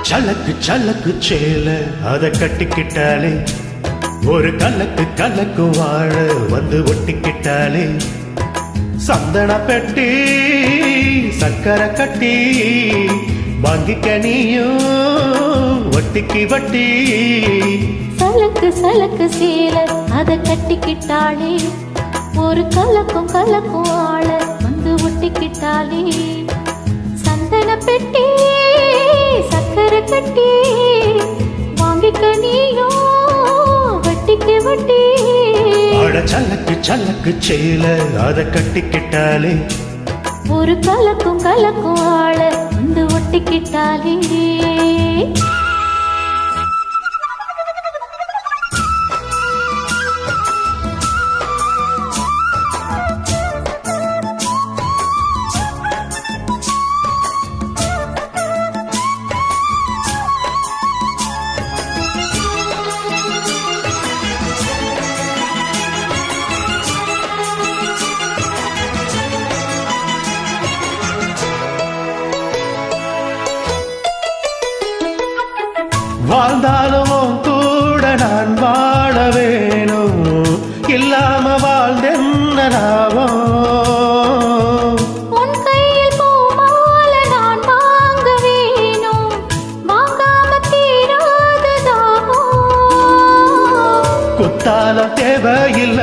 சலக்கு சலக்கு சேல அத கட்டிக்கிட்டாலே ஒரு கலக்கு கலக்கு வாழ வந்து ஒட்டிக்கிட்டாலே சந்தன பெட்டி சக்கரை கட்டி வாங்கிக்க நீயும் வட்டிக்கு வட்டி. சலக்கு சலக்கு சேல அத கட்டிக்கிட்டாலே ஒரு கலக்கும் கலக்கும் ஆள வந்து ஒட்டிக்கிட்டாலே சந்தன பெட்டி சக்கரை கட்டி வாங்கிக்க நீயும் வட்டிக்கு வட்டி. அட சலக்கு சலக்கு சேல அத கட்டிக்கிட்டாலே ஒரு கலக்கும் கலக்கும் ஆள வந்து ஒட்டிக்கிட்டாலே. வாழ்ந்தாலும் கூட நான் வாழ வேணும் இல்லாம வாழ்ந்தென்ன லாபம். உன் கையில் பூமால நான் வாங்க வேணும் வாங்காம தீராத தாகம். குத்தாலம் தேவையில்ல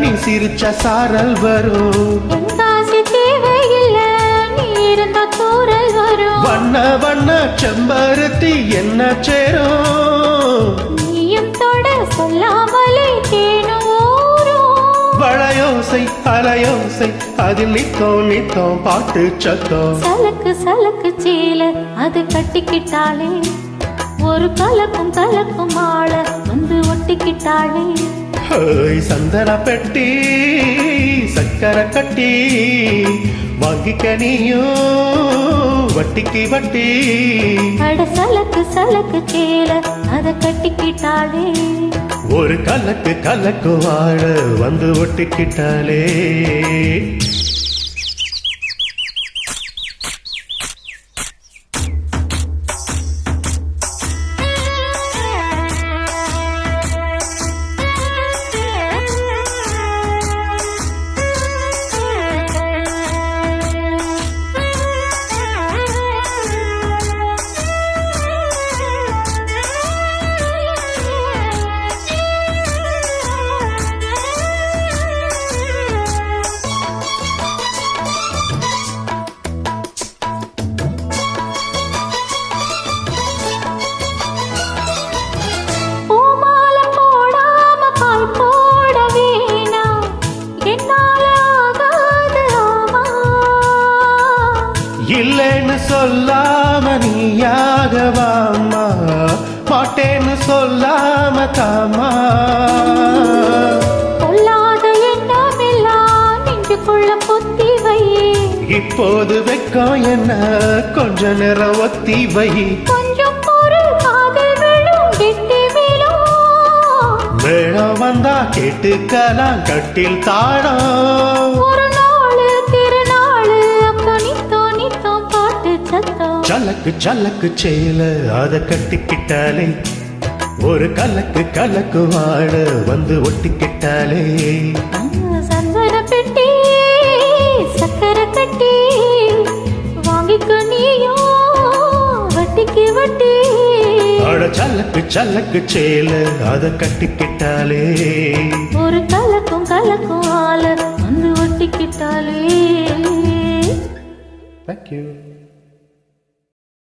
நீ சிரிச்ச சாரல் வரும். என் காசு தேவையில்லை நீ இருந்த தூரல் வரும். வண்ண வண்ண செம்பருத்தி என்ன சேரும் நீயும் தொட சொல்லாமலே தேனும் ஊரும். வளையோசை அலையோசை அதில் நித்தோம் நித்தோம் பாட்டு சத்தம். சலக்கு சலக்கு சேல அது கட்டிக்கிட்டாலே ஒரு கலக்கும் கலக்கும் ஆள வந்து ஒட்டிக்கிட்டாலே. சந்தன பெட்டி சக்கரை கட்டி வாங்கிக்க நீயும் வட்டிக்கு வட்டி. அட சலக்கு சலக்கு சேல அத கட்டிக்கிட்டாலே ஒரு கலக்கு கலக்கு வாழ வந்து ஒட்டிக்கிட்டாலே. இல்லைன்னு சொல்லாம நீயாகவாமா மாட்டேன்னு சொல்லாம தாமா. பொல்லாத எண்ணமெல்லாம் நெஞ்சுக்குள்ள பொத்தி வை. இப்போது வெக்கம் என்ன கொஞ்ச நேரம் ஒத்தி வை. கொஞ்சம் பொருள் காதல் விழும் கெட்டி விழும். மேளம் வந்தா கேட்டுக்கலாம் கட்டில் தாடம். ஒரு நாள் திருநாள் அப்போ நித்தோ நித்தோ பாட்டு சத்தம். சலக்கு சலக்கு சேல அத கட்டிக்கிட்டாலே ஒரு கலக்கு கலக்கு வாழ வந்து ஒட்டிக்கிட்டாலே. சந்தன பெட்டி சக்கரை கட்டி வாங்கிக்க நீயும் வட்டிக்கு வட்டி. அட சலக்கு சலக்கு சேல அத கட்டிக்கிட்டாலே ஒரு கலக்கும் கலக்கும் ஆள வந்து ஒட்டிக்கிட்டாலே. Thank you.